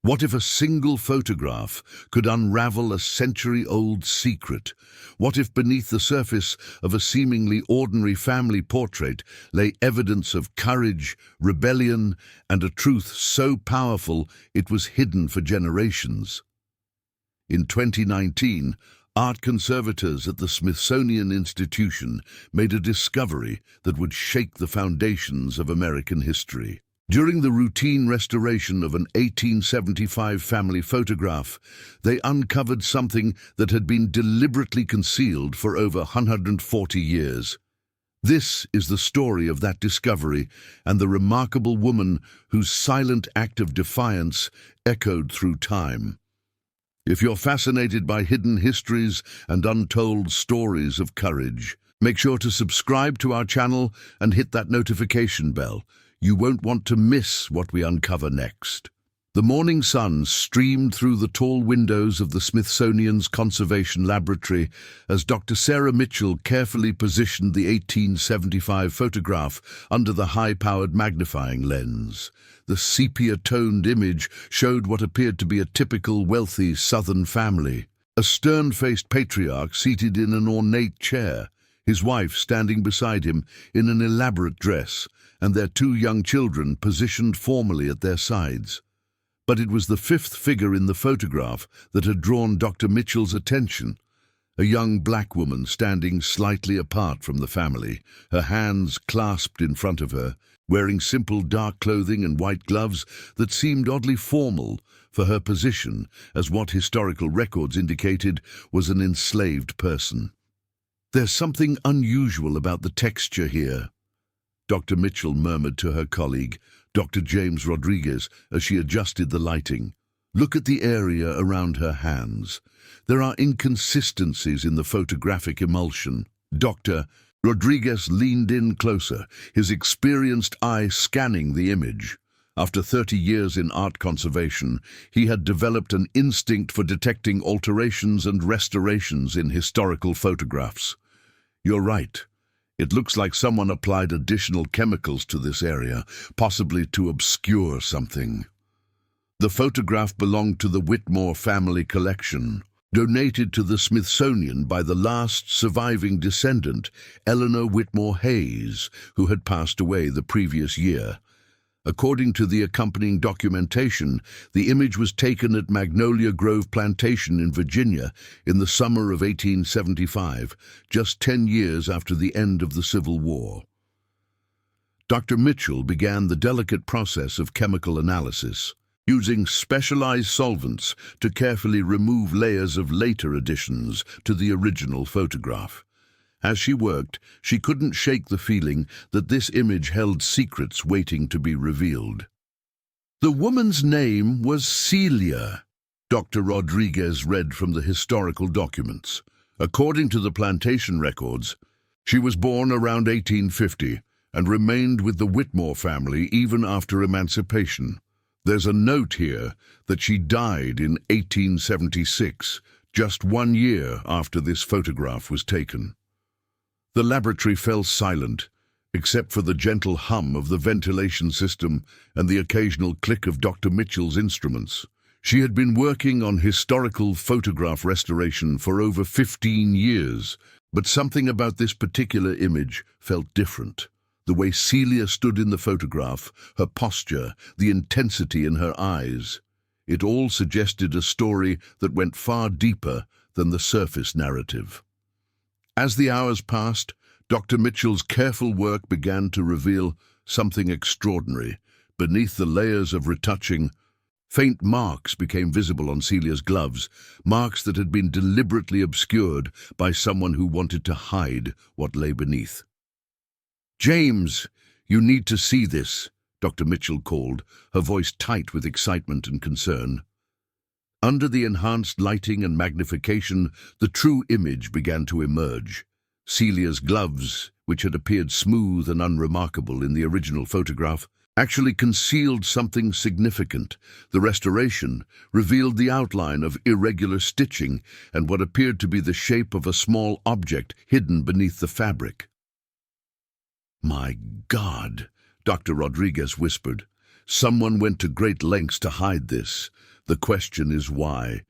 What if a single photograph could unravel a century-old secret? What if beneath the surface of a seemingly ordinary family portrait lay evidence of courage, rebellion, and a truth so powerful it was hidden for generations? In 2019, art conservators at the Smithsonian Institution made a discovery that would shake the foundations of American history. During the routine restoration of an 1875 family photograph, they uncovered something that had been deliberately concealed for over 140 years. This is the story of that discovery and the remarkable woman whose silent act of defiance echoed through time. If you're fascinated by hidden histories and untold stories of courage, make sure to subscribe to our channel and hit that notification bell. You won't want to miss what we uncover next. The morning sun streamed through the tall windows of the Smithsonian's Conservation Laboratory as Dr. Sarah Mitchell carefully positioned the 1875 photograph under the high-powered magnifying lens. The sepia-toned image showed what appeared to be a typical wealthy Southern family. A stern-faced patriarch seated in an ornate chair, his wife standing beside him in an elaborate dress, and their two young children positioned formally at their sides. But it was the fifth figure in the photograph that had drawn Dr. Mitchell's attention, a young black woman standing slightly apart from the family, her hands clasped in front of her, wearing simple dark clothing and white gloves that seemed oddly formal for her position as what historical records indicated was an enslaved person. "There's something unusual about the texture here," Dr. Mitchell murmured to her colleague, Dr. James Rodriguez, as she adjusted the lighting. "Look at the area around her hands. There are inconsistencies in the photographic emulsion." Dr. Rodriguez leaned in closer, his experienced eye scanning the image. After 30 years in art conservation, he had developed an instinct for detecting alterations and restorations in historical photographs. "You're right. It looks like someone applied additional chemicals to this area, possibly to obscure something." The photograph belonged to the Witmore family collection, donated to the Smithsonian by the last surviving descendant, Eleanor Whitmore Hayes, who had passed away the previous year. According to the accompanying documentation, the image was taken at Magnolia Grove Plantation in Virginia in the summer of 1875, just 10 years after the end of the Civil War. Dr. Mitchell began the delicate process of chemical analysis, using specialized solvents to carefully remove layers of later additions to the original photograph. As she worked, she couldn't shake the feeling that this image held secrets waiting to be revealed. "The woman's name was Celia," Dr. Rodriguez read from the historical documents. "According to the plantation records, she was born around 1850 and remained with the Witmore family even after emancipation. There's a note here that she died in 1876, just 1 year after this photograph was taken." The laboratory fell silent, except for the gentle hum of the ventilation system and the occasional click of Dr. Mitchell's instruments. She had been working on historical photograph restoration for over 15 years, but something about this particular image felt different. The way Celia stood in the photograph, her posture, the intensity in her eyes. It all suggested a story that went far deeper than the surface narrative. As the hours passed, Dr. Mitchell's careful work began to reveal something extraordinary. Beneath the layers of retouching, faint marks became visible on Celia's gloves, marks that had been deliberately obscured by someone who wanted to hide what lay beneath. "James, you need to see this," Dr. Mitchell called, her voice tight with excitement and concern. Under the enhanced lighting and magnification, the true image began to emerge. Celia's gloves, which had appeared smooth and unremarkable in the original photograph, actually concealed something significant. The restoration revealed the outline of irregular stitching and what appeared to be the shape of a small object hidden beneath the fabric. "My God," Dr. Rodriguez whispered. "Someone went to great lengths to hide this. The question is why.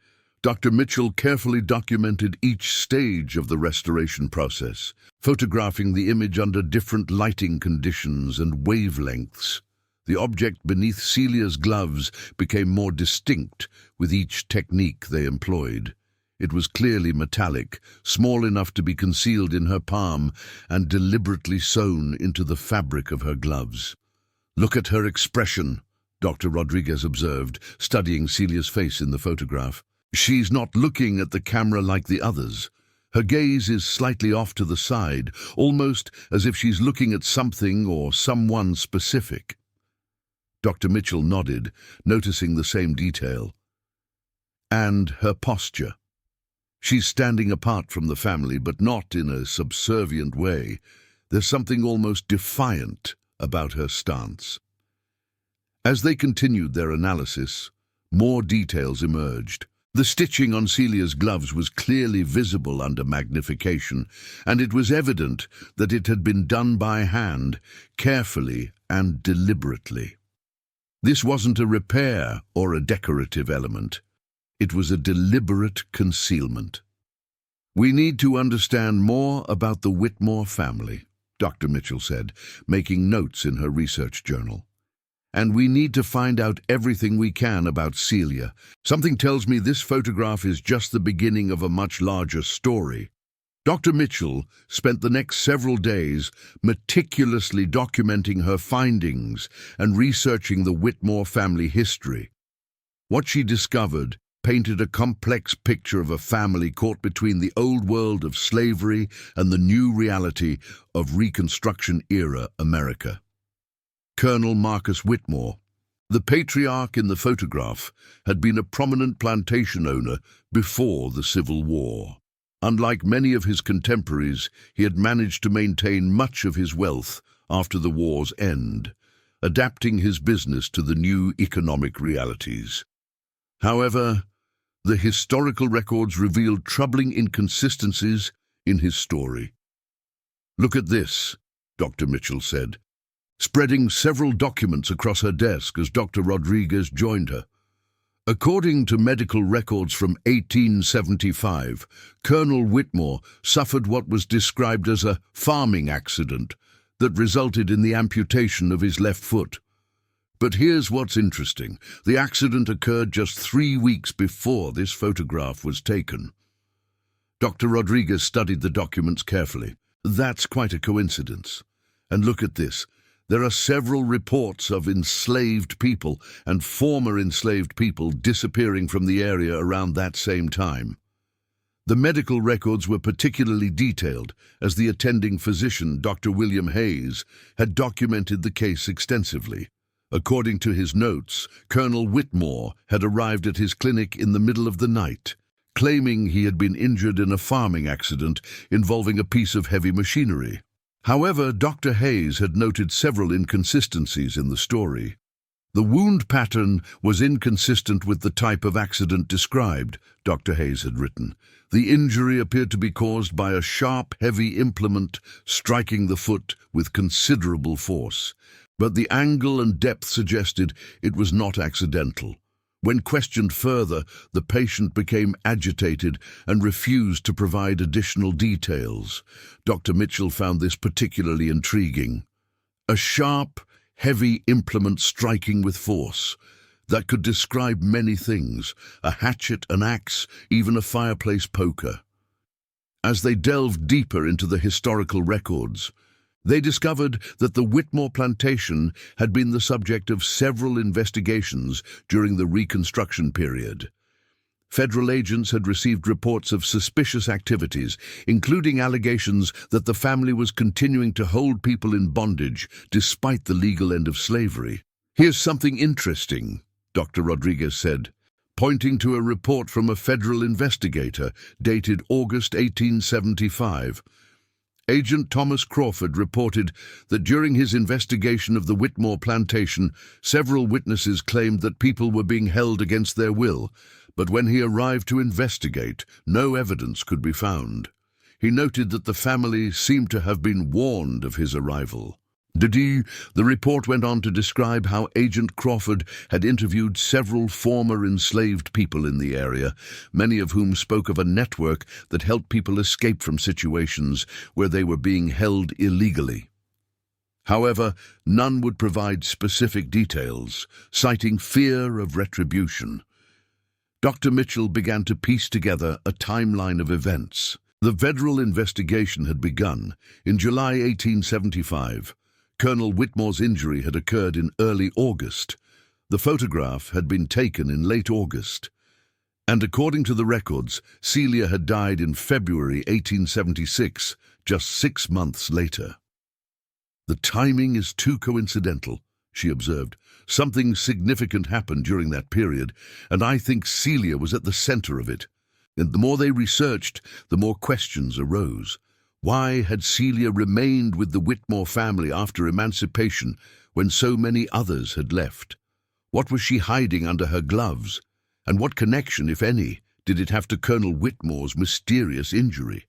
Dr. Mitchell carefully documented each stage of the restoration process, photographing the image under different lighting conditions and wavelengths. The object beneath Celia's gloves became more distinct with each technique they employed. It was clearly metallic, small enough to be concealed in her palm and deliberately sewn into the fabric of her gloves. "Look at her expression," Dr. Rodriguez observed, studying Celia's face in the photograph. "She's not looking at the camera like the others. Her gaze is slightly off to the side, almost as if she's looking at something or someone specific." Dr. Mitchell nodded, noticing the same detail. "And her posture. She's standing apart from the family, but not in a subservient way. There's something almost defiant about her stance." As they continued their analysis, more details emerged. The stitching on Celia's gloves was clearly visible under magnification, and it was evident that it had been done by hand, carefully and deliberately. This wasn't a repair or a decorative element. It was a deliberate concealment. "We need to understand more about the Whitmore family," Dr. Mitchell said, making notes in her research journal. "And we need to find out everything we can about Celia. Something tells me this photograph is just the beginning of a much larger story." Dr. Mitchell spent the next several days meticulously documenting her findings and researching the Whitmore family history. What she discovered painted a complex picture of a family caught between the old world of slavery and the new reality of Reconstruction-era America. Colonel Marcus Whitmore, the patriarch in the photograph, had been a prominent plantation owner before the Civil War. Unlike many of his contemporaries, he had managed to maintain much of his wealth after the war's end, adapting his business to the new economic realities. However, the historical records revealed troubling inconsistencies in his story. "Look at this," Dr. Mitchell said, spreading several documents across her desk as Dr. Rodriguez joined her. According to medical records from 1875, Colonel Whitmore suffered what was described as a farming accident that resulted in the amputation of his left foot. But here's what's interesting. The accident occurred just 3 weeks before this photograph was taken. Dr. Rodriguez studied the documents carefully. "That's quite a coincidence. And look at this. There are several reports of enslaved people and former enslaved people disappearing from the area around that same time." The medical records were particularly detailed, as the attending physician, Dr. William Hayes, had documented the case extensively. According to his notes, Colonel Whitmore had arrived at his clinic in the middle of the night, claiming he had been injured in a farming accident involving a piece of heavy machinery. However, Dr. Hayes had noted several inconsistencies in the story. The wound pattern was inconsistent with the type of accident described, Dr. Hayes had written. The injury appeared to be caused by a sharp, heavy implement striking the foot with considerable force. But the angle and depth suggested it was not accidental. When questioned further, the patient became agitated and refused to provide additional details. Dr. Mitchell found this particularly intriguing. A sharp, heavy implement striking with force. That could describe many things: a hatchet, an axe, even a fireplace poker. As they delved deeper into the historical records, they discovered that the Whitmore plantation had been the subject of several investigations during the Reconstruction period. Federal agents had received reports of suspicious activities, including allegations that the family was continuing to hold people in bondage despite the legal end of slavery. "Here's something interesting," Dr. Rodriguez said, pointing to a report from a federal investigator dated August 1875. Agent Thomas Crawford reported that during his investigation of the Whitmore plantation, several witnesses claimed that people were being held against their will, but when he arrived to investigate, no evidence could be found. He noted that the family seemed to have been warned of his arrival. The report went on to describe how Agent Crawford had interviewed several former enslaved people in the area, many of whom spoke of a network that helped people escape from situations where they were being held illegally. However, none would provide specific details, citing fear of retribution. Dr. Mitchell began to piece together a timeline of events. The federal investigation had begun. In July 1875, Colonel Whitmore's injury had occurred in early August. The photograph had been taken in late August. And according to the records, Celia had died in February 1876, just 6 months later. "The timing is too coincidental," she observed. "Something significant happened during that period, and I think Celia was at the center of it." And the more they researched, the more questions arose. Why had Celia remained with the Witmore family after emancipation when so many others had left? What was she hiding under her gloves? And what connection, if any, did it have to Colonel Whitmore's mysterious injury?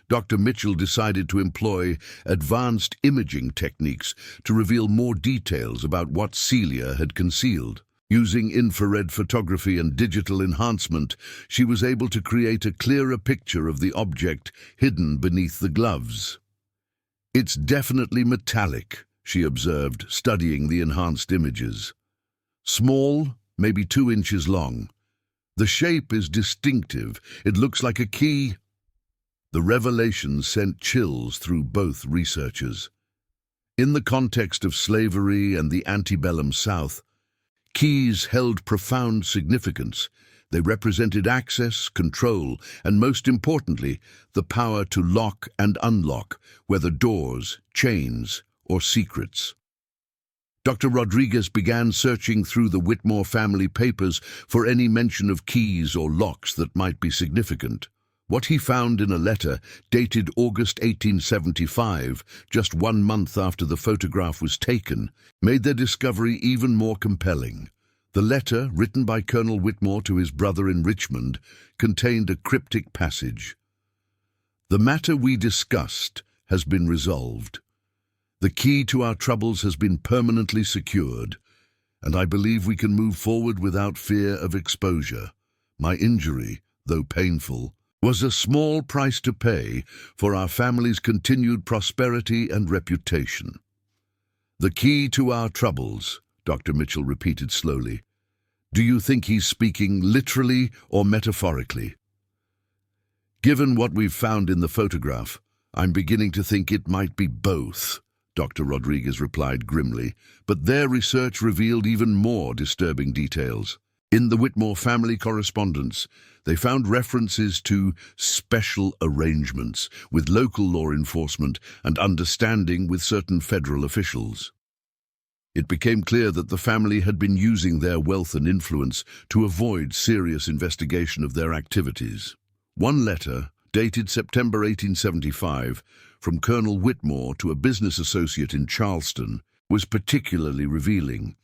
Dr. Mitchell decided to employ advanced imaging techniques to reveal more details about what Celia had concealed. Using infrared photography and digital enhancement, she was able to create a clearer picture of the object hidden beneath the gloves. "It's definitely metallic," she observed, studying the enhanced images. "Small, maybe 2 inches long. The shape is distinctive. It looks like a key." The revelation sent chills through both researchers. In the context of slavery and the antebellum South, keys held profound significance. They represented access, control, and most importantly, the power to lock and unlock, whether doors, chains, or secrets. Dr. Rodriguez began searching through the Whitmore family papers for any mention of keys or locks that might be significant. What he found in a letter dated August 1875, just 1 month after the photograph was taken, made their discovery even more compelling. The letter, written by Colonel Whitmore to his brother in Richmond, contained a cryptic passage. "The matter we discussed has been resolved. The key to our troubles has been permanently secured, and I believe we can move forward without fear of exposure. My injury, though painful, was a small price to pay for our family's continued prosperity and reputation." "The key to our troubles," Dr. Mitchell repeated slowly. "Do you think he's speaking literally or metaphorically?" "Given what we've found in the photograph, I'm beginning to think it might be both," Dr. Rodriguez replied grimly, but their research revealed even more disturbing details. In the Whitmore family correspondence, they found references to special arrangements with local law enforcement and understanding with certain federal officials. It became clear that the family had been using their wealth and influence to avoid serious investigation of their activities. One letter, dated September 1875, from Colonel Whitmore to a business associate in Charleston, was particularly revealing.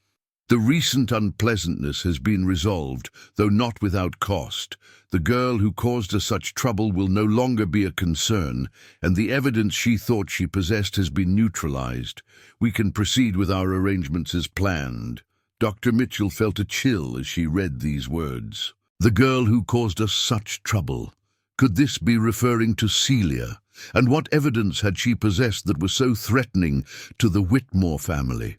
"The recent unpleasantness has been resolved, though not without cost. The girl who caused us such trouble will no longer be a concern, and the evidence she thought she possessed has been neutralized. We can proceed with our arrangements as planned." Dr. Mitchell felt a chill as she read these words. The girl who caused us such trouble. Could this be referring to Celia? And what evidence had she possessed that was so threatening to the Whitmore family?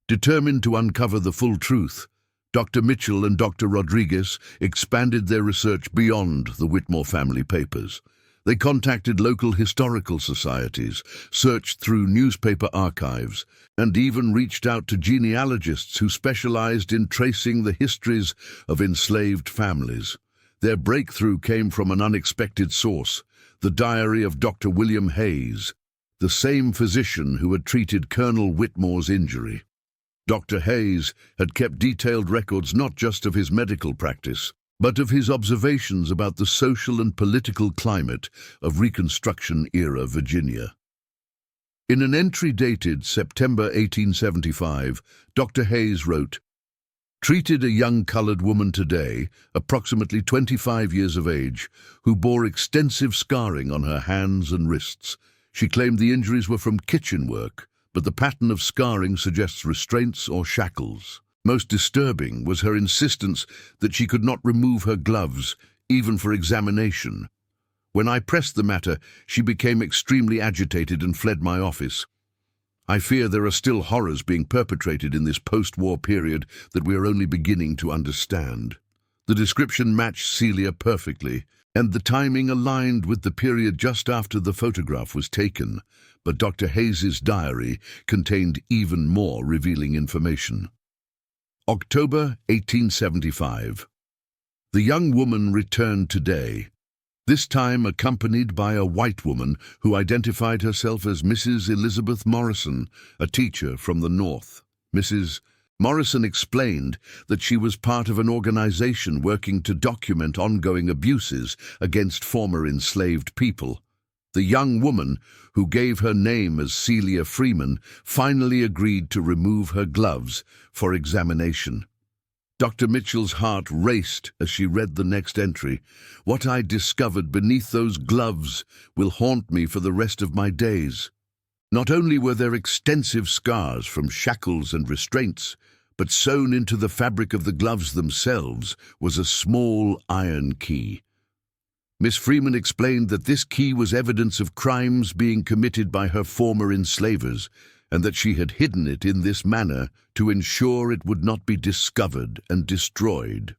Determined to uncover the full truth, Dr. Mitchell and Dr. Rodriguez expanded their research beyond the Whitmore family papers. They contacted local historical societies, searched through newspaper archives, and even reached out to genealogists who specialized in tracing the histories of enslaved families. Their breakthrough came from an unexpected source, the diary of Dr. William Hayes, the same physician who had treated Colonel Whitmore's injury. Dr. Hayes had kept detailed records not just of his medical practice, but of his observations about the social and political climate of Reconstruction-era Virginia. In an entry dated September 1875, Dr. Hayes wrote, "Treated a young colored woman today, approximately 25 years of age, who bore extensive scarring on her hands and wrists. She claimed the injuries were from kitchen work, but the pattern of scarring suggests restraints or shackles. Most disturbing was her insistence that she could not remove her gloves, even for examination. When I pressed the matter, she became extremely agitated and fled my office. I fear there are still horrors being perpetrated in this post-war period that we are only beginning to understand. The description matched Celia perfectly, and the timing aligned with the period just after the photograph was taken, but Dr. Hayes's diary contained even more revealing information. October 1875. The young woman returned today, this time accompanied by a white woman who identified herself as Mrs. Elizabeth Morrison, a teacher from the North. Mrs. Morrison explained that she was part of an organization working to document ongoing abuses against former enslaved people. The young woman, who gave her name as Celia Freeman, finally agreed to remove her gloves for examination. Dr. Mitchell's heart raced as she read the next entry. What I discovered beneath those gloves will haunt me for the rest of my days. Not only were there extensive scars from shackles and restraints, but sewn into the fabric of the gloves themselves was a small iron key. Miss Freeman explained that this key was evidence of crimes being committed by her former enslavers, and that she had hidden it in this manner to ensure it would not be discovered and destroyed.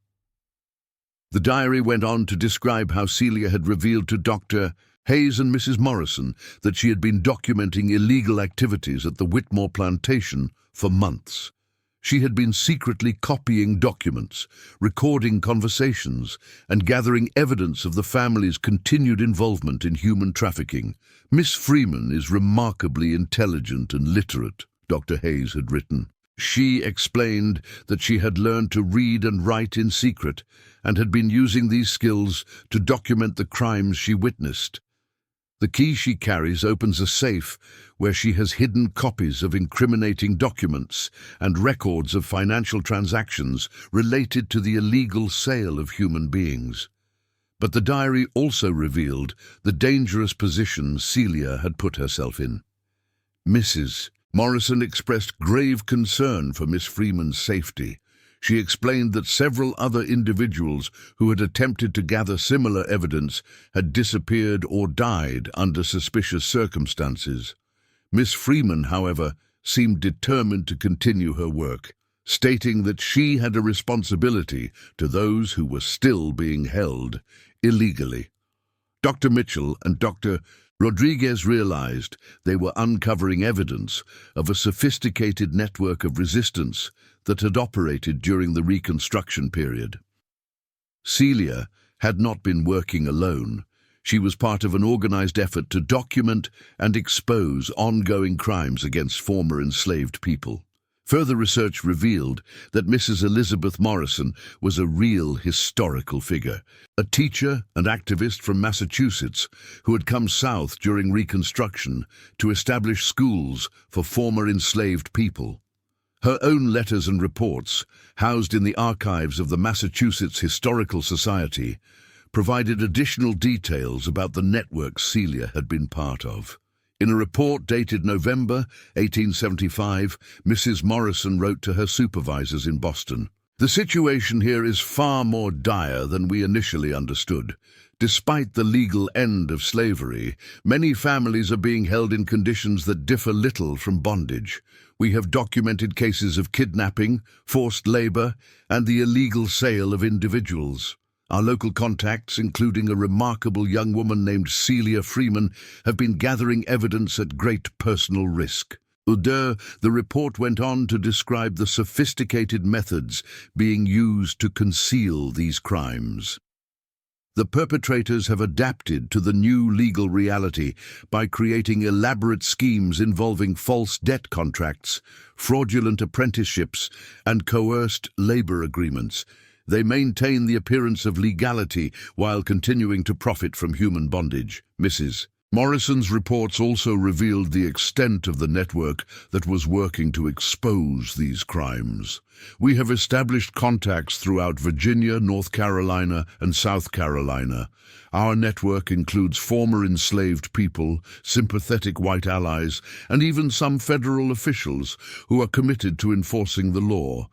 The diary went on to describe how Celia had revealed to Dr. Hayes and Mrs. Morrison that she had been documenting illegal activities at the Whitmore plantation for months. She had been secretly copying documents, recording conversations, and gathering evidence of the family's continued involvement in human trafficking. Miss Freeman is remarkably intelligent and literate, Dr. Hayes had written. She explained that she had learned to read and write in secret and had been using these skills to document the crimes she witnessed. The key she carries opens a safe where she has hidden copies of incriminating documents and records of financial transactions related to the illegal sale of human beings. But the diary also revealed the dangerous position Celia had put herself in. Mrs. Morrison expressed grave concern for Miss Freeman's safety. She explained that several other individuals who had attempted to gather similar evidence had disappeared or died under suspicious circumstances. Miss Freeman, however, seemed determined to continue her work, stating that she had a responsibility to those who were still being held illegally. Dr. Mitchell and Dr. Rodriguez realized they were uncovering evidence of a sophisticated network of resistance that had operated during the Reconstruction period. Celia had not been working alone. She was part of an organized effort to document and expose ongoing crimes against former enslaved people. Further research revealed that Mrs. Elizabeth Morrison was a real historical figure, a teacher and activist from Massachusetts who had come south during Reconstruction to establish schools for former enslaved people. Her own letters and reports, housed in the archives of the Massachusetts Historical Society, provided additional details about the network Celia had been part of. In a report dated November 1875, Mrs. Morrison wrote to her supervisors in Boston, "The situation here is far more dire than we initially understood. Despite the legal end of slavery, many families are being held in conditions that differ little from bondage. We have documented cases of kidnapping, forced labor, and the illegal sale of individuals. Our local contacts, including a remarkable young woman named Celia Freeman, have been gathering evidence at great personal risk." The report went on to describe the sophisticated methods being used to conceal these crimes. The perpetrators have adapted to the new legal reality by creating elaborate schemes involving false debt contracts, fraudulent apprenticeships, and coerced labor agreements. They maintain the appearance of legality while continuing to profit from human bondage. Mrs. Morrison's reports also revealed the extent of the network that was working to expose these crimes. "We have established contacts throughout Virginia, North Carolina, and South Carolina. Our network includes former enslaved people, sympathetic white allies, and even some federal officials who are committed to enforcing the law.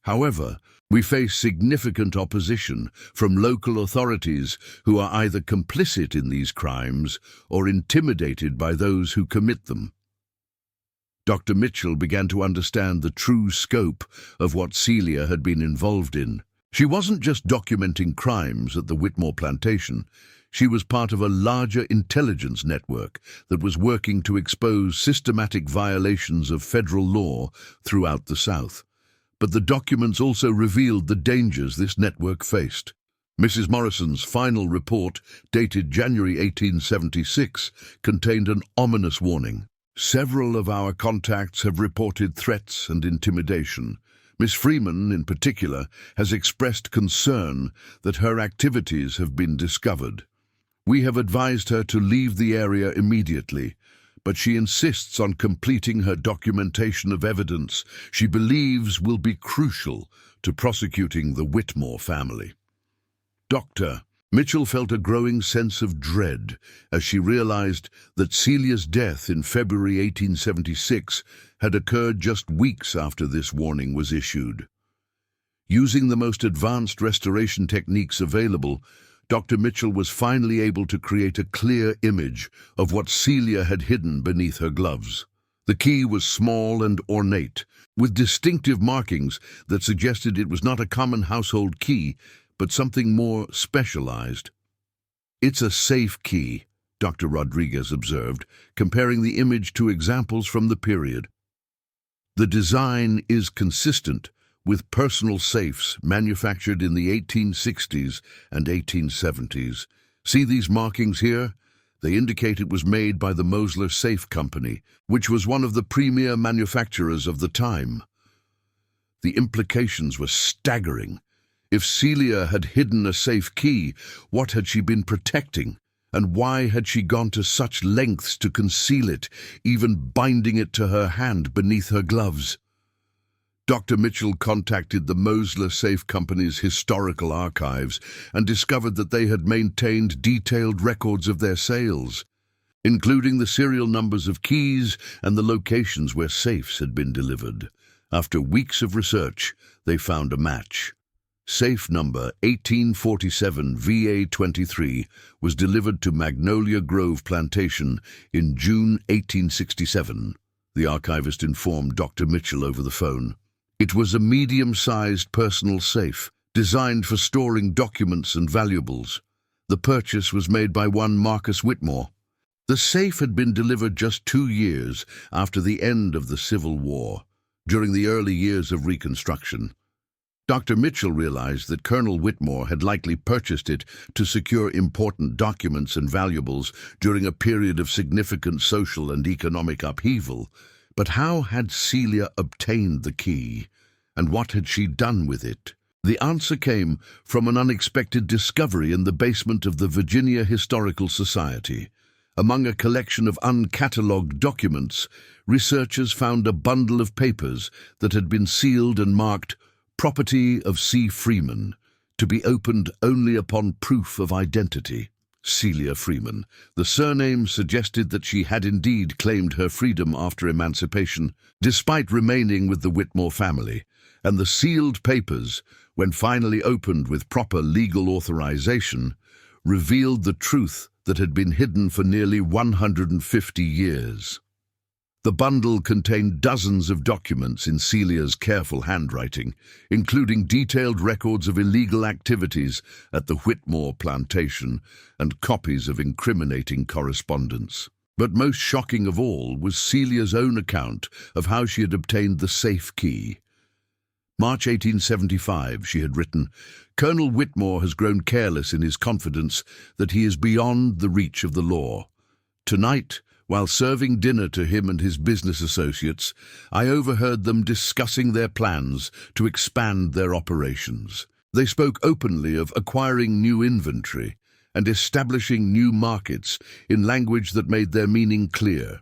However, we face significant opposition from local authorities who are either complicit in these crimes or intimidated by those who commit them." Dr. Mitchell began to understand the true scope of what Celia had been involved in. She wasn't just documenting crimes at the Witmore plantation. She was part of a larger intelligence network that was working to expose systematic violations of federal law throughout the South. But the documents also revealed the dangers this network faced. Mrs. Morrison's final report, dated January 1876, contained an ominous warning. "Several of our contacts have reported threats and intimidation. Miss Freeman, in particular, has expressed concern that her activities have been discovered. We have advised her to leave the area immediately, but she insists on completing her documentation of evidence she believes will be crucial to prosecuting the Whitmore family." Dr. Mitchell felt a growing sense of dread as she realized that Celia's death in February 1876 had occurred just weeks after this warning was issued. Using the most advanced restoration techniques available, Dr. Mitchell was finally able to create a clear image of what Celia had hidden beneath her gloves. The key was small and ornate, with distinctive markings that suggested it was not a common household key, but something more specialized. "It's a safe key," Dr. Rodriguez observed, comparing the image to examples from the period. "The design is consistent with personal safes manufactured in the 1860s and 1870s. See these markings here? They indicate it was made by the Mosler Safe Company, which was one of the premier manufacturers of the time." The implications were staggering. If Celia had hidden a safe key, what had she been protecting? And why had she gone to such lengths to conceal it, even binding it to her hand beneath her gloves? Dr. Mitchell contacted the Mosler Safe Company's historical archives and discovered that they had maintained detailed records of their sales, including the serial numbers of keys and the locations where safes had been delivered. After weeks of research, they found a match. Safe number 1847 VA23 was delivered to Magnolia Grove Plantation in June 1867, the archivist informed Dr. Mitchell over the phone. It was a medium-sized personal safe, designed for storing documents and valuables. The purchase was made by one Marcus Whitmore. The safe had been delivered just 2 years after the end of the Civil War, during the early years of Reconstruction. Dr. Mitchell realized that Colonel Whitmore had likely purchased it to secure important documents and valuables during a period of significant social and economic upheaval. But how had Celia obtained the key, and what had she done with it? The answer came from an unexpected discovery in the basement of the Virginia Historical Society. Among a collection of uncatalogued documents, researchers found a bundle of papers that had been sealed and marked "Property of C. Freeman," to be opened only upon proof of identity. Celia Freeman. The surname suggested that she had indeed claimed her freedom after emancipation, despite remaining with the Whitmore family, and the sealed papers, when finally opened with proper legal authorization, revealed the truth that had been hidden for nearly 150 years. The bundle contained dozens of documents in Celia's careful handwriting, including detailed records of illegal activities at the Whitmore plantation and copies of incriminating correspondence. But most shocking of all was Celia's own account of how she had obtained the safe key. March 1875, she had written, "Colonel Whitmore has grown careless in his confidence that he is beyond the reach of the law. Tonight, while serving dinner to him and his business associates, I overheard them discussing their plans to expand their operations. They spoke openly of acquiring new inventory and establishing new markets in language that made their meaning clear.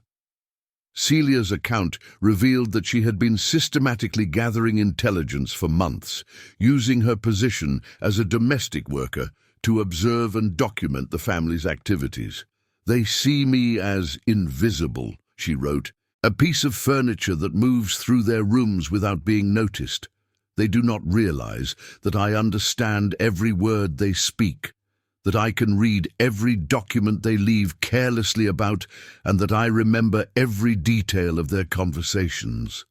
Celia's account revealed that she had been systematically gathering intelligence for months, using her position as a domestic worker to observe and document the family's activities. "They see me as invisible," she wrote, "a piece of furniture that moves through their rooms without being noticed. They do not realize that I understand every word they speak, that I can read every document they leave carelessly about, and that I remember every detail of their conversations."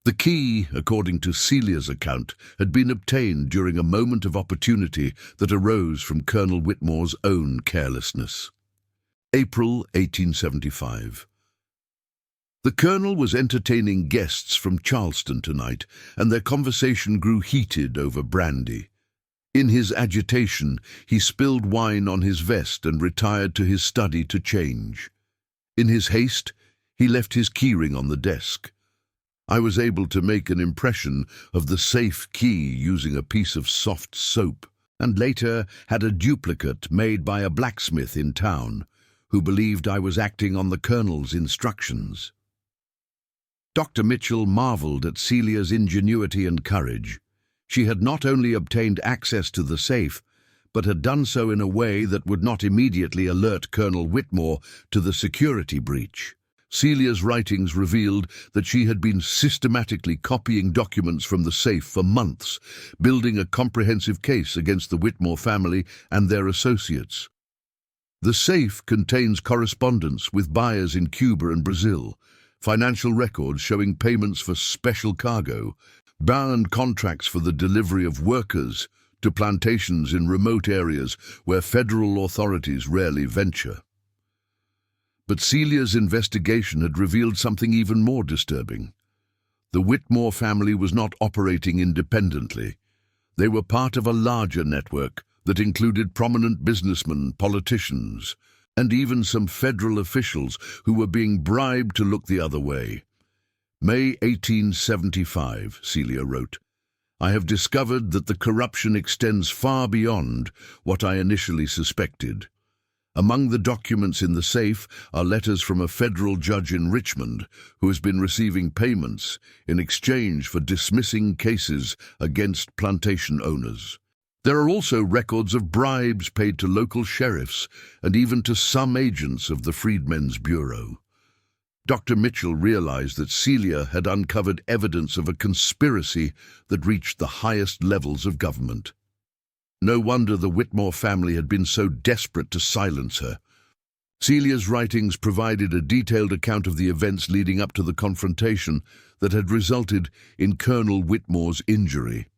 The key, according to Celia's account, had been obtained during a moment of opportunity that arose from Colonel Whitmore's own carelessness. April 1875. The colonel was entertaining guests from Charleston tonight, and their conversation grew heated over brandy. In his agitation, he spilled wine on his vest and retired to his study to change. In his haste, he left his keyring on the desk. I was able to make an impression of the safe key using a piece of soft soap, and later had a duplicate made by a blacksmith in town, who believed I was acting on the colonel's instructions. Dr. Mitchell marveled at Celia's ingenuity and courage. She had not only obtained access to the safe, but had done so in a way that would not immediately alert Colonel Whitmore to the security breach. Celia's writings revealed that she had been systematically copying documents from the safe for months, building a comprehensive case against the Whitmore family and their associates. The safe contains correspondence with buyers in Cuba and Brazil, financial records showing payments for special cargo, bound contracts for the delivery of workers to plantations in remote areas where federal authorities rarely venture. But Celia's investigation had revealed something even more disturbing. The Whitmore family was not operating independently. They were part of a larger network that included prominent businessmen, politicians, and even some federal officials who were being bribed to look the other way. May 1875, Celia wrote, "I have discovered that the corruption extends far beyond what I initially suspected. Among the documents in the safe are letters from a federal judge in Richmond who has been receiving payments in exchange for dismissing cases against plantation owners. There are also records of bribes paid to local sheriffs and even to some agents of the Freedmen's Bureau." Dr. Mitchell realized that Celia had uncovered evidence of a conspiracy that reached the highest levels of government. No wonder the Whitmore family had been so desperate to silence her. Celia's writings provided a detailed account of the events leading up to the confrontation that had resulted in Colonel Whitmore's injury.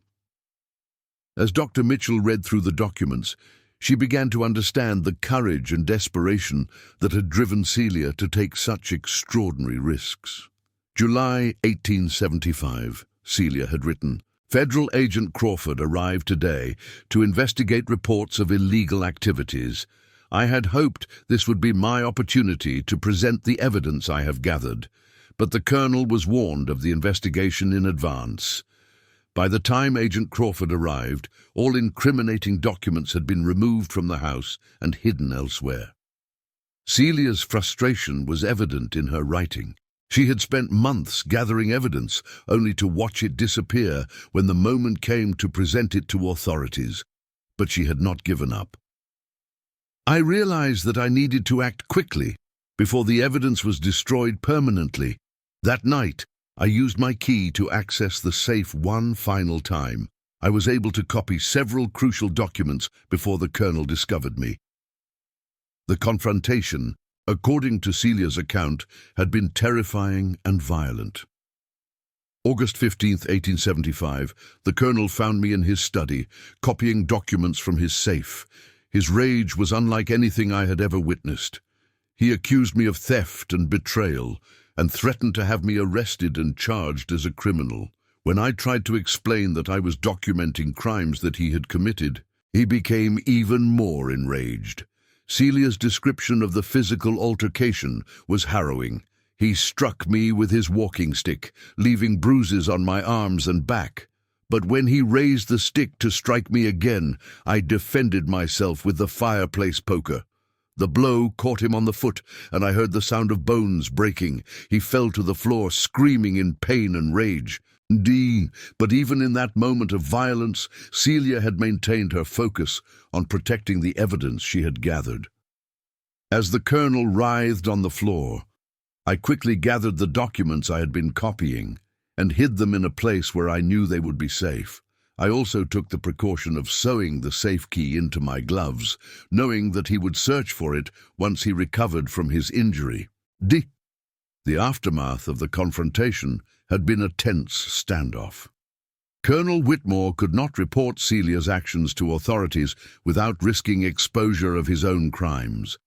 As Dr. Mitchell read through the documents, she began to understand the courage and desperation that had driven Celia to take such extraordinary risks. July 1875, Celia had written, "Federal Agent Crawford arrived today to investigate reports of illegal activities. I had hoped this would be my opportunity to present the evidence I have gathered, but the colonel was warned of the investigation in advance. By the time Agent Crawford arrived, all incriminating documents had been removed from the house and hidden elsewhere." Celia's frustration was evident in her writing. She had spent months gathering evidence, only to watch it disappear when the moment came to present it to authorities. But she had not given up. "I realized that I needed to act quickly before the evidence was destroyed permanently. That night, I used my key to access the safe one final time. I was able to copy several crucial documents before the colonel discovered me." The confrontation, according to Celia's account, had been terrifying and violent. August 15, 1875, the colonel found me in his study, copying documents from his safe. His rage was unlike anything I had ever witnessed. He accused me of theft and betrayal, and threatened to have me arrested and charged as a criminal. When I tried to explain that I was documenting crimes that he had committed, he became even more enraged. Celia's description of the physical altercation was harrowing. "He struck me with his walking stick, leaving bruises on my arms and back. But when he raised the stick to strike me again, I defended myself with the fireplace poker. The blow caught him on the foot, and I heard the sound of bones breaking. He fell to the floor, screaming in pain and rage. But even in that moment of violence, Celia had maintained her focus on protecting the evidence she had gathered. As the colonel writhed on the floor, I quickly gathered the documents I had been copying and hid them in a place where I knew they would be safe. I also took the precaution of sewing the safe key into my gloves, knowing that he would search for it once he recovered from his injury. The aftermath of the confrontation had been a tense standoff. Colonel Whitmore could not report Celia's actions to authorities without risking exposure of his own crimes,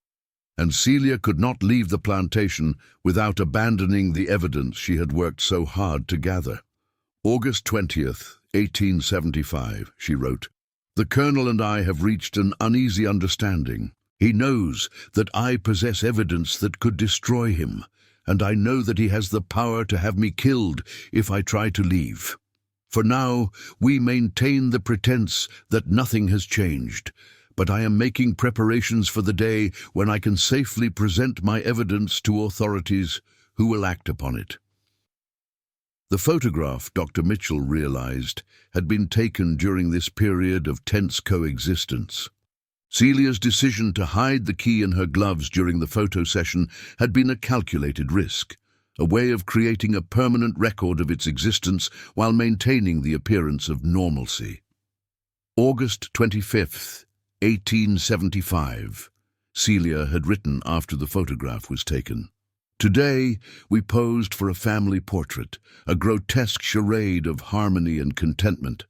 and Celia could not leave the plantation without abandoning the evidence she had worked so hard to gather. August 20th, 1875, she wrote, "The Colonel and I have reached an uneasy understanding. He knows that I possess evidence that could destroy him, and I know that he has the power to have me killed if I try to leave. For now, we maintain the pretense that nothing has changed, but I am making preparations for the day when I can safely present my evidence to authorities who will act upon it." The photograph, Dr. Mitchell realized, had been taken during this period of tense coexistence. Celia's decision to hide the key in her gloves during the photo session had been a calculated risk, a way of creating a permanent record of its existence while maintaining the appearance of normalcy. August 25th, 1875, Celia had written after the photograph was taken. "Today, we posed for a family portrait, a grotesque charade of harmony and contentment.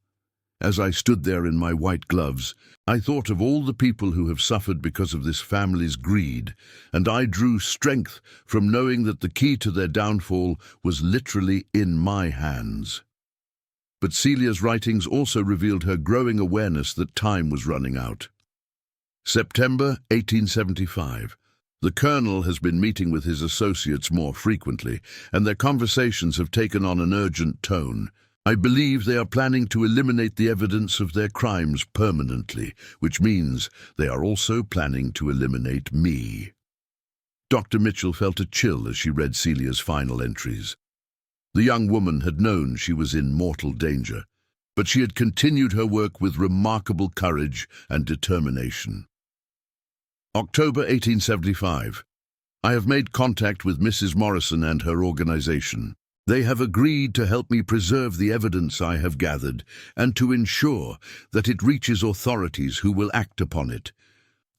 As I stood there in my white gloves, I thought of all the people who have suffered because of this family's greed, and I drew strength from knowing that the key to their downfall was literally in my hands." But Celia's writings also revealed her growing awareness that time was running out. September 1875. The Colonel has been meeting with his associates more frequently, and their conversations have taken on an urgent tone. "I believe they are planning to eliminate the evidence of their crimes permanently, which means they are also planning to eliminate me." Dr. Mitchell felt a chill as she read Celia's final entries. The young woman had known she was in mortal danger, but she had continued her work with remarkable courage and determination. October 1875. I have made contact with Mrs. Morrison and her organization. They have agreed to help me preserve the evidence I have gathered and to ensure that it reaches authorities who will act upon it.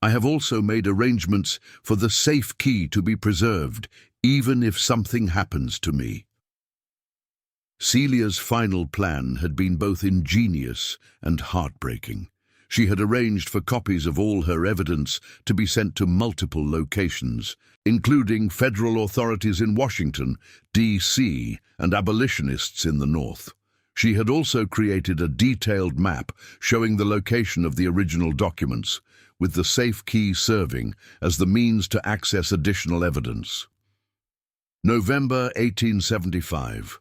I have also made arrangements for the safe key to be preserved, even if something happens to me. Celia's final plan had been both ingenious and heartbreaking. She had arranged for copies of all her evidence to be sent to multiple locations, including federal authorities in Washington, D.C., and abolitionists in the North. She had also created a detailed map showing the location of the original documents, with the safe key serving as the means to access additional evidence. November 1875.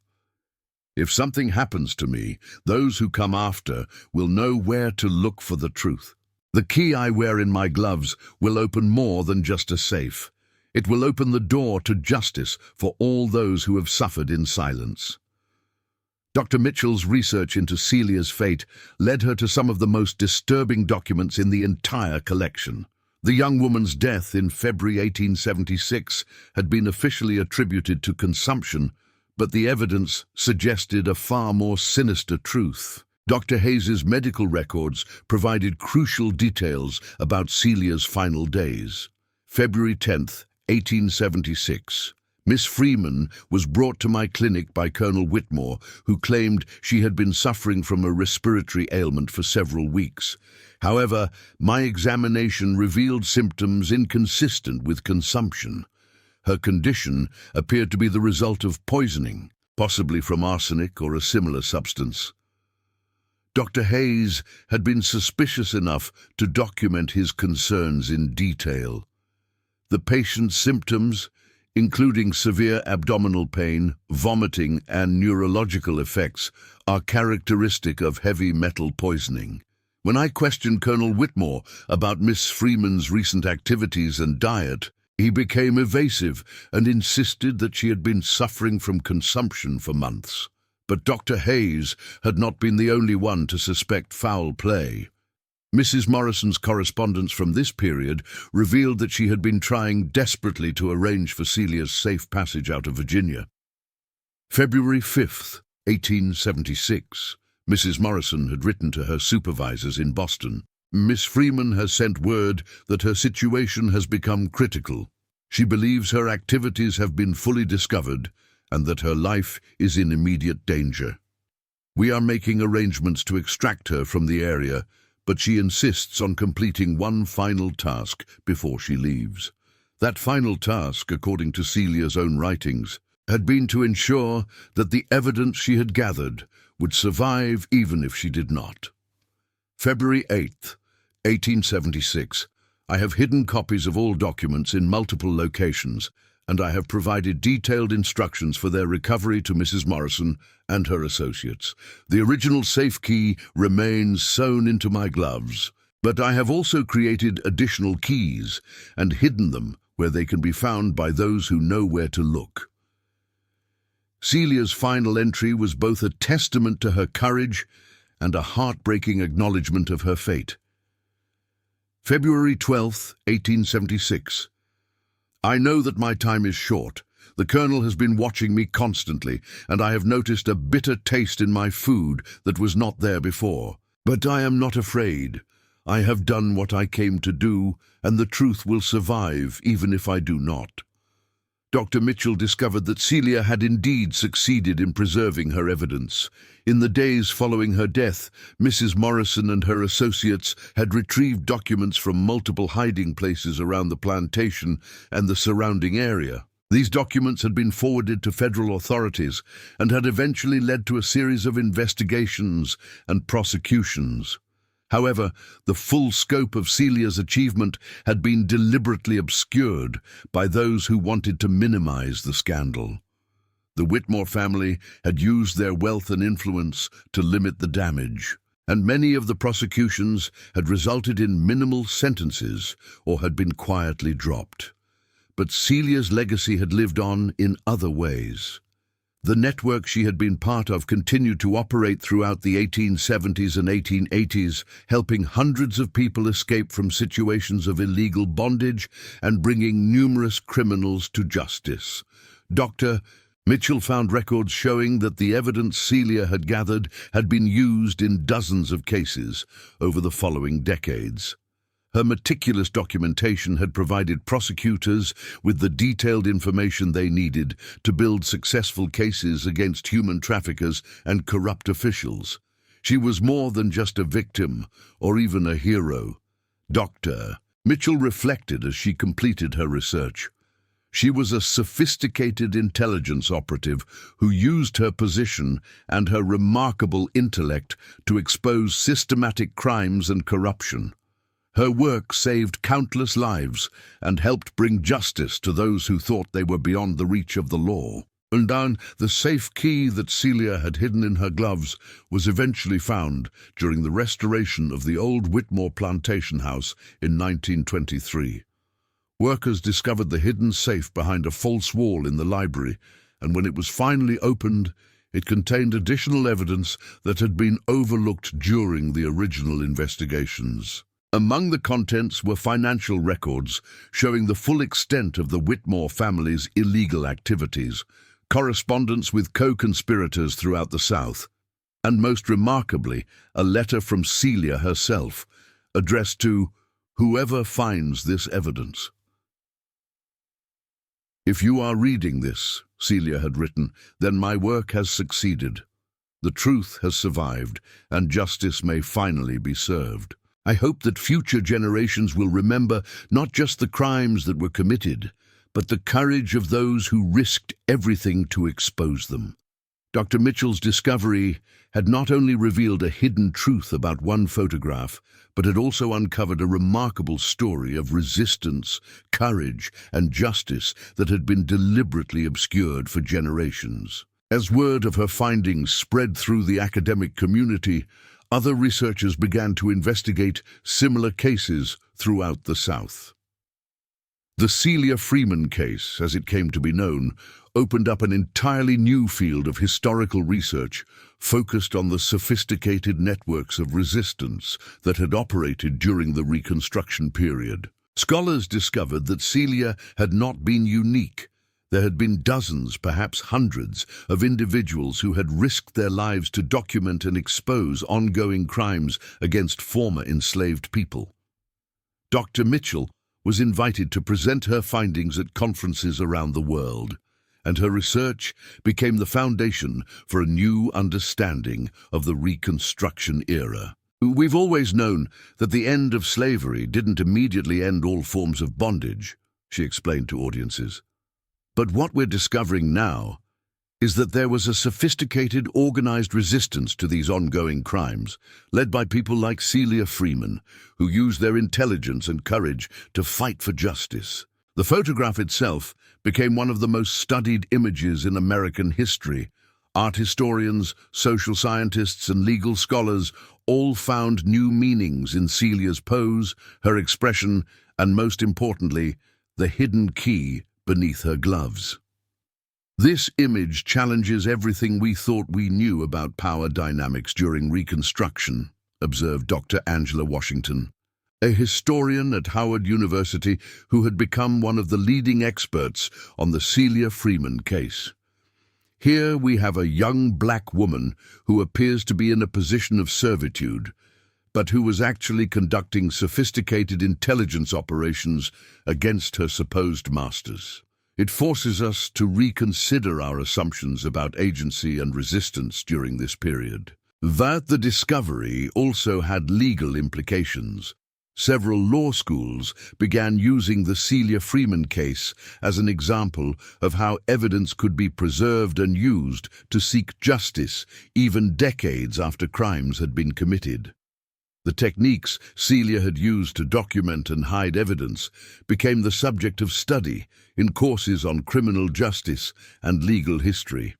If something happens to me, those who come after will know where to look for the truth. The key I wear in my gloves will open more than just a safe. It will open the door to justice for all those who have suffered in silence. Dr. Mitchell's research into Celia's fate led her to some of the most disturbing documents in the entire collection. The young woman's death in February 1876 had been officially attributed to consumption, but the evidence suggested a far more sinister truth. Dr. Hayes's medical records provided crucial details about Celia's final days. February 10th, 1876. Miss Freeman was brought to my clinic by Colonel Witmore, who claimed she had been suffering from a respiratory ailment for several weeks. However, my examination revealed symptoms inconsistent with consumption. Her condition appeared to be the result of poisoning, possibly from arsenic or a similar substance. Dr. Hayes had been suspicious enough to document his concerns in detail. The patient's symptoms including severe abdominal pain, vomiting, and neurological effects, are characteristic of heavy metal poisoning. When I questioned Colonel Whitmore about Miss Freeman's recent activities and diet, he became evasive and insisted that she had been suffering from consumption for months. But Dr. Hayes had not been the only one to suspect foul play. Mrs. Morrison's correspondence from this period revealed that she had been trying desperately to arrange for Celia's safe passage out of Virginia. February 5th, 1876. Mrs. Morrison had written to her supervisors in Boston. Miss Freeman has sent word that her situation has become critical. She believes her activities have been fully discovered and that her life is in immediate danger. We are making arrangements to extract her from the area, but she insists on completing one final task before she leaves. That final task, according to Celia's own writings, had been to ensure that the evidence she had gathered would survive even if she did not. February 8th, 1876. I have hidden copies of all documents in multiple locations, and I have provided detailed instructions for their recovery to Mrs. Morrison and her associates. The original safe key remains sewn into my gloves, but I have also created additional keys and hidden them where they can be found by those who know where to look. Celia's final entry was both a testament to her courage and a heartbreaking acknowledgement of her fate. February 12th, 1876. I know that my time is short. The Colonel has been watching me constantly, and I have noticed a bitter taste in my food that was not there before. But I am not afraid. I have done what I came to do, and the truth will survive even if I do not. Dr. Mitchell discovered that Celia had indeed succeeded in preserving her evidence. In the days following her death, Mrs. Morrison and her associates had retrieved documents from multiple hiding places around the plantation and the surrounding area. These documents had been forwarded to federal authorities and had eventually led to a series of investigations and prosecutions. However, the full scope of Celia's achievement had been deliberately obscured by those who wanted to minimize the scandal. The Witmore family had used their wealth and influence to limit the damage, and many of the prosecutions had resulted in minimal sentences or had been quietly dropped. But Celia's legacy had lived on in other ways. The network she had been part of continued to operate throughout the 1870s and 1880s, helping hundreds of people escape from situations of illegal bondage and bringing numerous criminals to justice. Dr. Mitchell found records showing that the evidence Celia had gathered had been used in dozens of cases over the following decades. Her meticulous documentation had provided prosecutors with the detailed information they needed to build successful cases against human traffickers and corrupt officials. She was more than just a victim or even a hero. Dr. Mitchell reflected as she completed her research. She was a sophisticated intelligence operative who used her position and her remarkable intellect to expose systematic crimes and corruption. Her work saved countless lives and helped bring justice to those who thought they were beyond the reach of the law. And then the safe key that Celia had hidden in her gloves was eventually found during the restoration of the old Whitmore plantation house in 1923. Workers discovered the hidden safe behind a false wall in the library, and when it was finally opened, it contained additional evidence that had been overlooked during the original investigations. Among the contents were financial records showing the full extent of the Whitmore family's illegal activities, correspondence with co-conspirators throughout the South, and most remarkably, a letter from Celia herself, addressed to whoever finds this evidence. If you are reading this, Celia had written, then my work has succeeded. The truth has survived, and justice may finally be served. I hope that future generations will remember not just the crimes that were committed, but the courage of those who risked everything to expose them. Dr. Mitchell's discovery had not only revealed a hidden truth about one photograph, but had also uncovered a remarkable story of resistance, courage, and justice that had been deliberately obscured for generations. As word of her findings spread through the academic community, other researchers began to investigate similar cases throughout the South. The Celia Freeman case, as it came to be known, opened up an entirely new field of historical research focused on the sophisticated networks of resistance that had operated during the Reconstruction period. Scholars discovered that Celia had not been unique. There had been dozens, perhaps hundreds, of individuals who had risked their lives to document and expose ongoing crimes against former enslaved people. Dr. Mitchell was invited to present her findings at conferences around the world, and her research became the foundation for a new understanding of the Reconstruction era. We've always known that the end of slavery didn't immediately end all forms of bondage, she explained to audiences. But what we're discovering now is that there was a sophisticated, organized resistance to these ongoing crimes, led by people like Celia Freeman, who used their intelligence and courage to fight for justice. The photograph itself became one of the most studied images in American history. Art historians, social scientists, and legal scholars all found new meanings in Celia's pose, her expression, and most importantly, the hidden key beneath her gloves. This image challenges everything we thought we knew about power dynamics during Reconstruction, observed Dr. Angela Washington, a historian at Howard University who had become one of the leading experts on the Celia Freeman case. Here we have a young black woman who appears to be in a position of servitude, but who was actually conducting sophisticated intelligence operations against her supposed masters. It forces us to reconsider our assumptions about agency and resistance during this period. That the discovery also had legal implications. Several law schools began using the Celia Freeman case as an example of how evidence could be preserved and used to seek justice even decades after crimes had been committed. The techniques Celia had used to document and hide evidence became the subject of study in courses on criminal justice and legal history.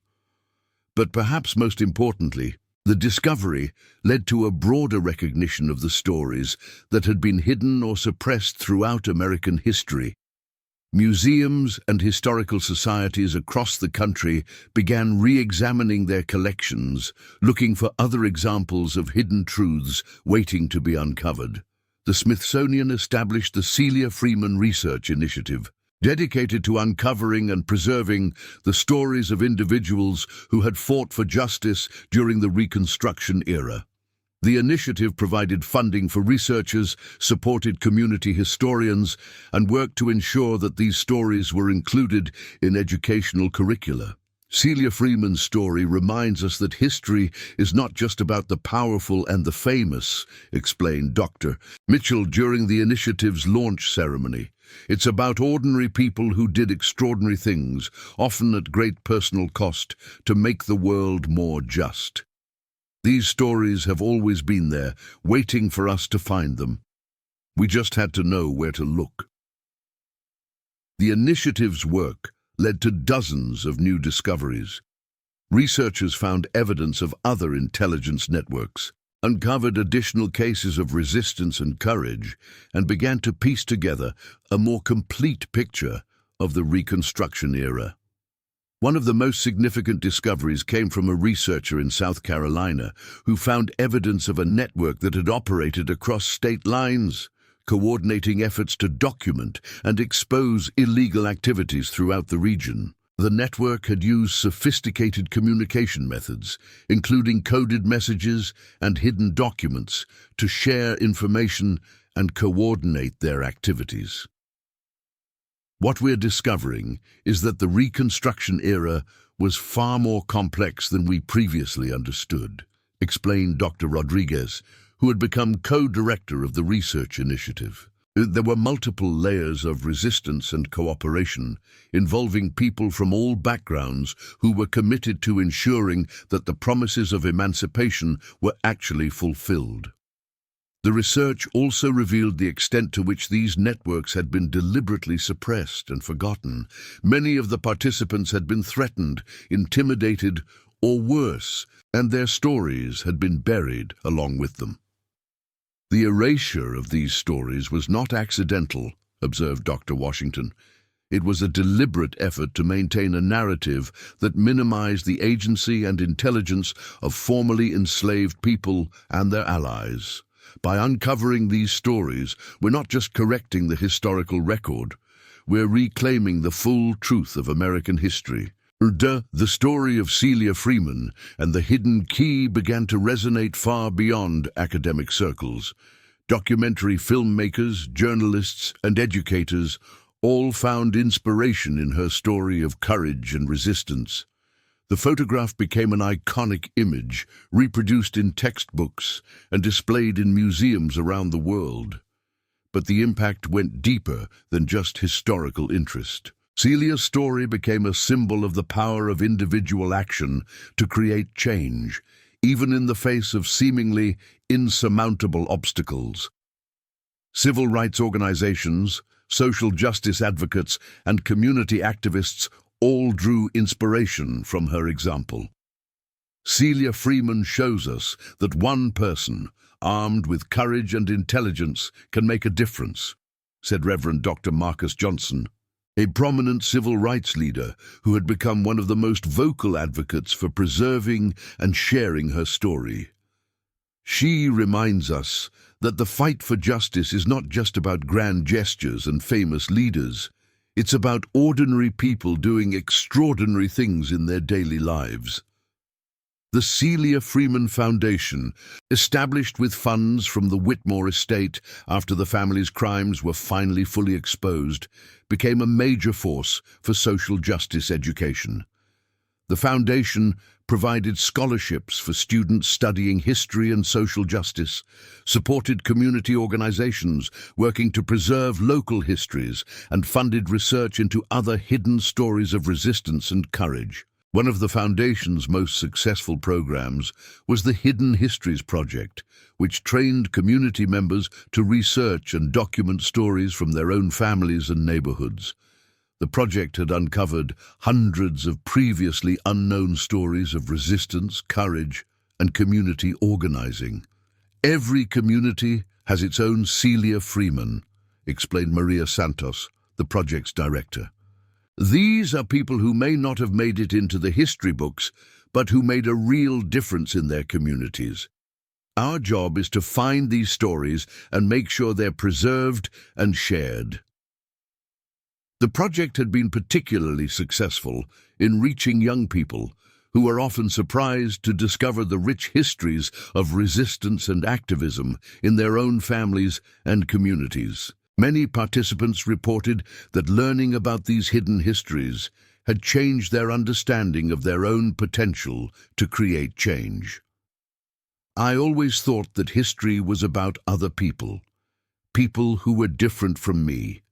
But perhaps most importantly, the discovery led to a broader recognition of the stories that had been hidden or suppressed throughout American history. Museums and historical societies across the country began re-examining their collections, looking for other examples of hidden truths waiting to be uncovered. The Smithsonian established the Celia Freeman Research Initiative, dedicated to uncovering and preserving the stories of individuals who had fought for justice during the Reconstruction era. The initiative provided funding for researchers, supported community historians, and worked to ensure that these stories were included in educational curricula. Celia Freeman's story reminds us that history is not just about the powerful and the famous, explained Dr. Mitchell during the initiative's launch ceremony. It's about ordinary people who did extraordinary things, often at great personal cost, to make the world more just. These stories have always been there, waiting for us to find them. We just had to know where to look. The initiative's work led to dozens of new discoveries. Researchers found evidence of other intelligence networks, uncovered additional cases of resistance and courage, and began to piece together a more complete picture of the Reconstruction era. One of the most significant discoveries came from a researcher in South Carolina who found evidence of a network that had operated across state lines, coordinating efforts to document and expose illegal activities throughout the region. The network had used sophisticated communication methods, including coded messages and hidden documents, to share information and coordinate their activities. What we're discovering is that the Reconstruction era was far more complex than we previously understood, explained Dr. Rodriguez, who had become co-director of the research initiative. There were multiple layers of resistance and cooperation, involving people from all backgrounds who were committed to ensuring that the promises of emancipation were actually fulfilled. The research also revealed the extent to which these networks had been deliberately suppressed and forgotten. Many of the participants had been threatened, intimidated, or worse, and their stories had been buried along with them. The erasure of these stories was not accidental, observed Dr. Washington. It was a deliberate effort to maintain a narrative that minimized the agency and intelligence of formerly enslaved people and their allies. By uncovering these stories, we're not just correcting the historical record, we're reclaiming the full truth of American history. The story of Celia Freeman and the hidden key began to resonate far beyond academic circles. Documentary filmmakers, journalists, and educators all found inspiration in her story of courage and resistance. The photograph became an iconic image, reproduced in textbooks and displayed in museums around the world. But the impact went deeper than just historical interest. Celia's story became a symbol of the power of individual action to create change, even in the face of seemingly insurmountable obstacles. Civil rights organizations, social justice advocates, and community activists all drew inspiration from her example. Celia Freeman shows us that one person, armed with courage and intelligence, can make a difference, said Reverend Dr. Marcus Johnson, a prominent civil rights leader who had become one of the most vocal advocates for preserving and sharing her story. She reminds us that the fight for justice is not just about grand gestures and famous leaders. It's about ordinary people doing extraordinary things in their daily lives. The Celia Freeman Foundation, established with funds from the Whitmore estate after the family's crimes were finally fully exposed, became a major force for social justice education. The foundation provided scholarships for students studying history and social justice, supported community organizations working to preserve local histories, and funded research into other hidden stories of resistance and courage. One of the foundation's most successful programs was the Hidden Histories Project, which trained community members to research and document stories from their own families and neighborhoods. The project had uncovered hundreds of previously unknown stories of resistance, courage, and community organizing. Every community has its own Celia Freeman, explained Maria Santos, the project's director. These are people who may not have made it into the history books, but who made a real difference in their communities. Our job is to find these stories and make sure they're preserved and shared. The project had been particularly successful in reaching young people who were often surprised to discover the rich histories of resistance and activism in their own families and communities. Many participants reported that learning about these hidden histories had changed their understanding of their own potential to create change. I always thought that history was about other people who were different from me,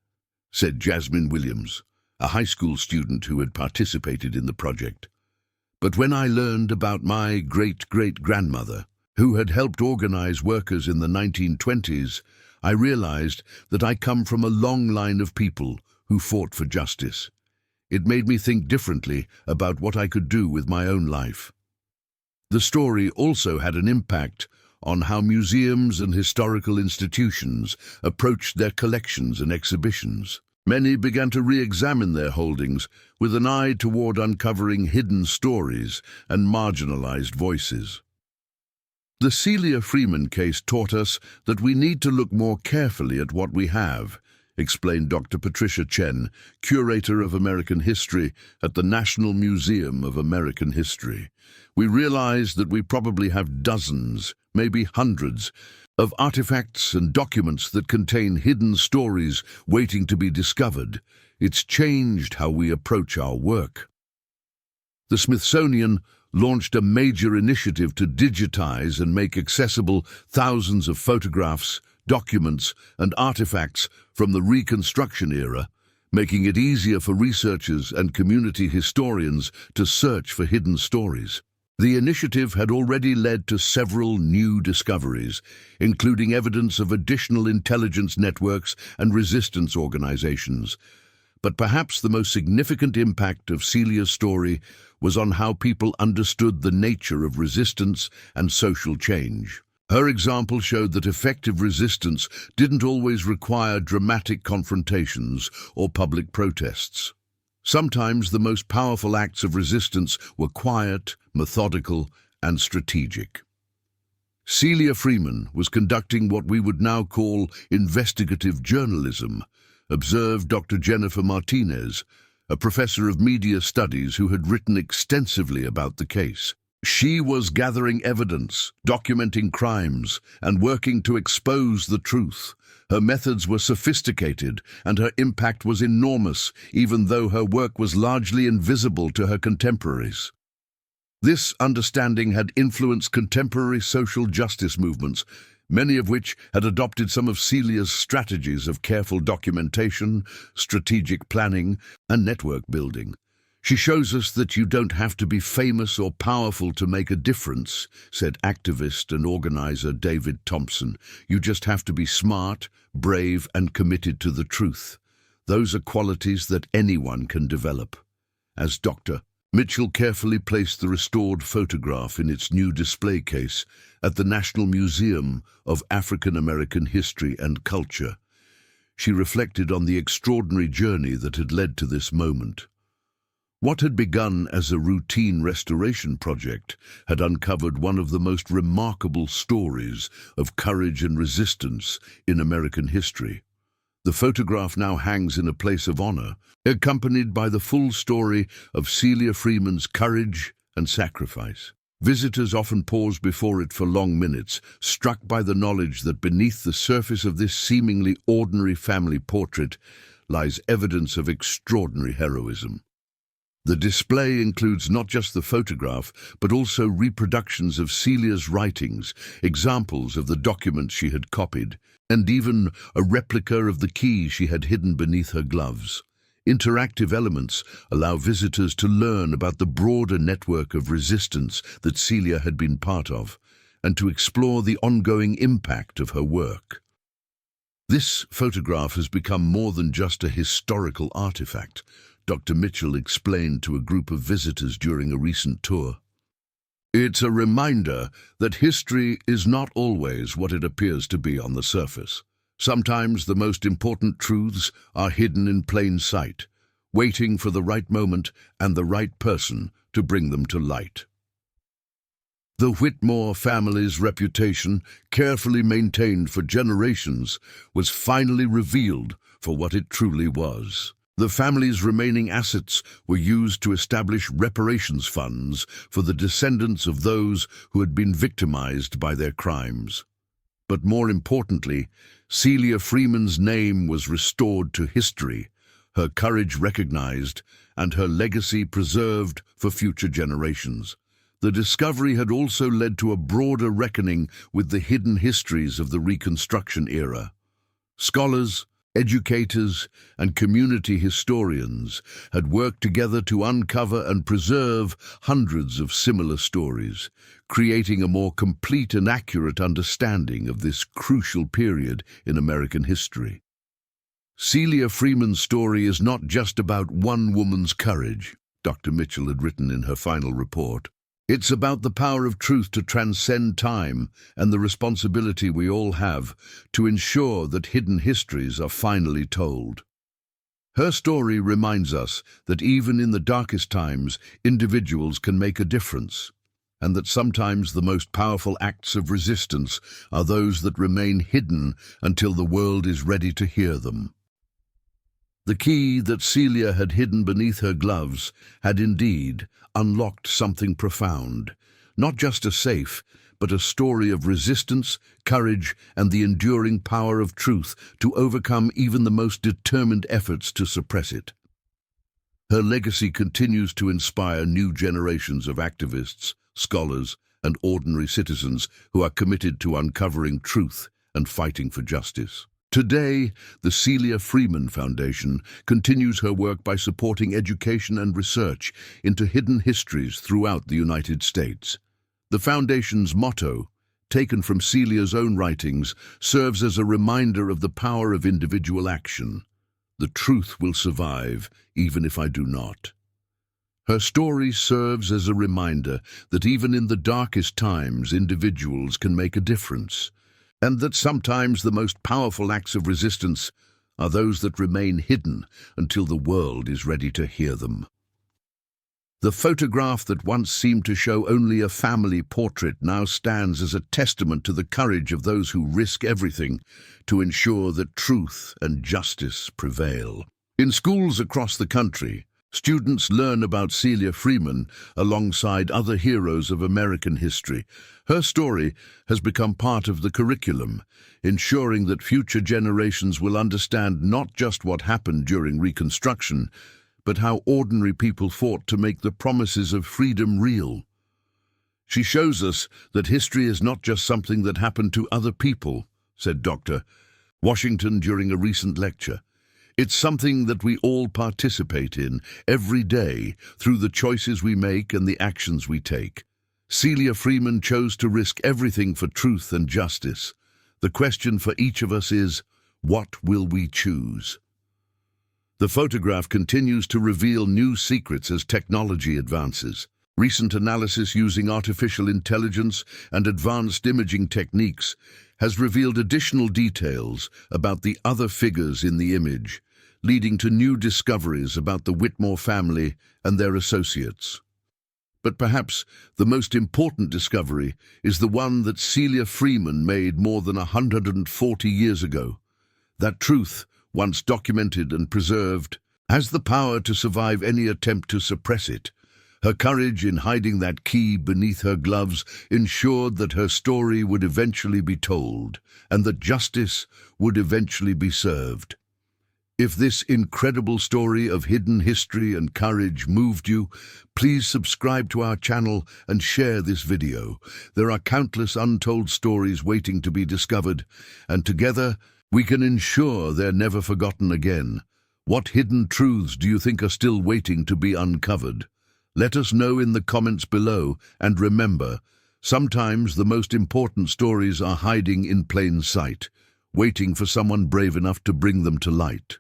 said Jasmine Williams, a high school student who had participated in the project. But when I learned about my great-great-grandmother, who had helped organize workers in the 1920s, I realized that I come from a long line of people who fought for justice. It made me think differently about what I could do with my own life. The story also had an impact on how museums and historical institutions approached their collections and exhibitions. Many began to re-examine their holdings with an eye toward uncovering hidden stories and marginalized voices. The Celia Freeman case taught us that we need to look more carefully at what we have, explained Dr. Patricia Chen, curator of American history at the National Museum of American History. We realized that we probably have dozens, maybe hundreds, of artifacts and documents that contain hidden stories waiting to be discovered. It's changed how we approach our work. The Smithsonian launched a major initiative to digitize and make accessible thousands of photographs, documents, and artifacts from the Reconstruction era, making it easier for researchers and community historians to search for hidden stories. The initiative had already led to several new discoveries, including evidence of additional intelligence networks and resistance organizations. But perhaps the most significant impact of Celia's story was on how people understood the nature of resistance and social change. Her example showed that effective resistance didn't always require dramatic confrontations or public protests. Sometimes the most powerful acts of resistance were quiet, methodical, and strategic. Celia Freeman was conducting what we would now call investigative journalism, observed Dr. Jennifer Martinez, a professor of media studies who had written extensively about the case. She was gathering evidence, documenting crimes, and working to expose the truth. Her methods were sophisticated, and her impact was enormous, even though her work was largely invisible to her contemporaries. This understanding had influenced contemporary social justice movements, many of which had adopted some of Celia's strategies of careful documentation, strategic planning, and network building. She shows us that you don't have to be famous or powerful to make a difference, said activist and organizer David Thompson. You just have to be smart, brave, and committed to the truth. Those are qualities that anyone can develop. As Dr. Mitchell carefully placed the restored photograph in its new display case at the National Museum of African American History and Culture, she reflected on the extraordinary journey that had led to this moment. What had begun as a routine restoration project had uncovered one of the most remarkable stories of courage and resistance in American history. The photograph now hangs in a place of honor, accompanied by the full story of Celia Freeman's courage and sacrifice. Visitors often pause before it for long minutes, struck by the knowledge that beneath the surface of this seemingly ordinary family portrait lies evidence of extraordinary heroism. The display includes not just the photograph, but also reproductions of Celia's writings, examples of the documents she had copied, and even a replica of the key she had hidden beneath her gloves. Interactive elements allow visitors to learn about the broader network of resistance that Celia had been part of, and to explore the ongoing impact of her work. This photograph has become more than just a historical artifact, Dr. Mitchell explained to a group of visitors during a recent tour. It's a reminder that history is not always what it appears to be on the surface. Sometimes the most important truths are hidden in plain sight, waiting for the right moment and the right person to bring them to light. The Whitmore family's reputation, carefully maintained for generations, was finally revealed for what it truly was. The family's remaining assets were used to establish reparations funds for the descendants of those who had been victimized by their crimes. But more importantly, Celia Freeman's name was restored to history, her courage recognized, and her legacy preserved for future generations. The discovery had also led to a broader reckoning with the hidden histories of the Reconstruction era. Scholars, educators, and community historians had worked together to uncover and preserve hundreds of similar stories, creating a more complete and accurate understanding of this crucial period in American history. Celia Freeman's story is not just about one woman's courage, Dr. Mitchell had written in her final report. It's about the power of truth to transcend time and the responsibility we all have to ensure that hidden histories are finally told. Her story reminds us that even in the darkest times, individuals can make a difference, and that sometimes the most powerful acts of resistance are those that remain hidden until the world is ready to hear them. The key that Celia had hidden beneath her gloves had indeed unlocked something profound, not just a safe, but a story of resistance, courage, and the enduring power of truth to overcome even the most determined efforts to suppress it. Her legacy continues to inspire new generations of activists, scholars, and ordinary citizens who are committed to uncovering truth and fighting for justice. Today, the Celia Freeman Foundation continues her work by supporting education and research into hidden histories throughout the United States. The Foundation's motto, taken from Celia's own writings, serves as a reminder of the power of individual action. The truth will survive, even if I do not. Her story serves as a reminder that even in the darkest times, individuals can make a difference, and that sometimes the most powerful acts of resistance are those that remain hidden until the world is ready to hear them. The photograph that once seemed to show only a family portrait now stands as a testament to the courage of those who risk everything to ensure that truth and justice prevail. In schools across the country, students learn about Celia Freeman alongside other heroes of American history. Her story has become part of the curriculum, ensuring that future generations will understand not just what happened during Reconstruction, but how ordinary people fought to make the promises of freedom real. She shows us that history is not just something that happened to other people, said Dr. Washington during a recent lecture. It's something that we all participate in every day through the choices we make and the actions we take. Celia Freeman chose to risk everything for truth and justice. The question for each of us is, what will we choose? The photograph continues to reveal new secrets as technology advances. Recent analysis using artificial intelligence and advanced imaging techniques has revealed additional details about the other figures in the image, leading to new discoveries about the Whitmore family and their associates. But perhaps the most important discovery is the one that Celia Freeman made more than 140 years ago. That truth, once documented and preserved, has the power to survive any attempt to suppress it. Her courage in hiding that key beneath her gloves ensured that her story would eventually be told, and that justice would eventually be served. If this incredible story of hidden history and courage moved you, please subscribe to our channel and share this video. There are countless untold stories waiting to be discovered, and together we can ensure they're never forgotten again. What hidden truths do you think are still waiting to be uncovered? Let us know in the comments below, and remember, sometimes the most important stories are hiding in plain sight, waiting for someone brave enough to bring them to light.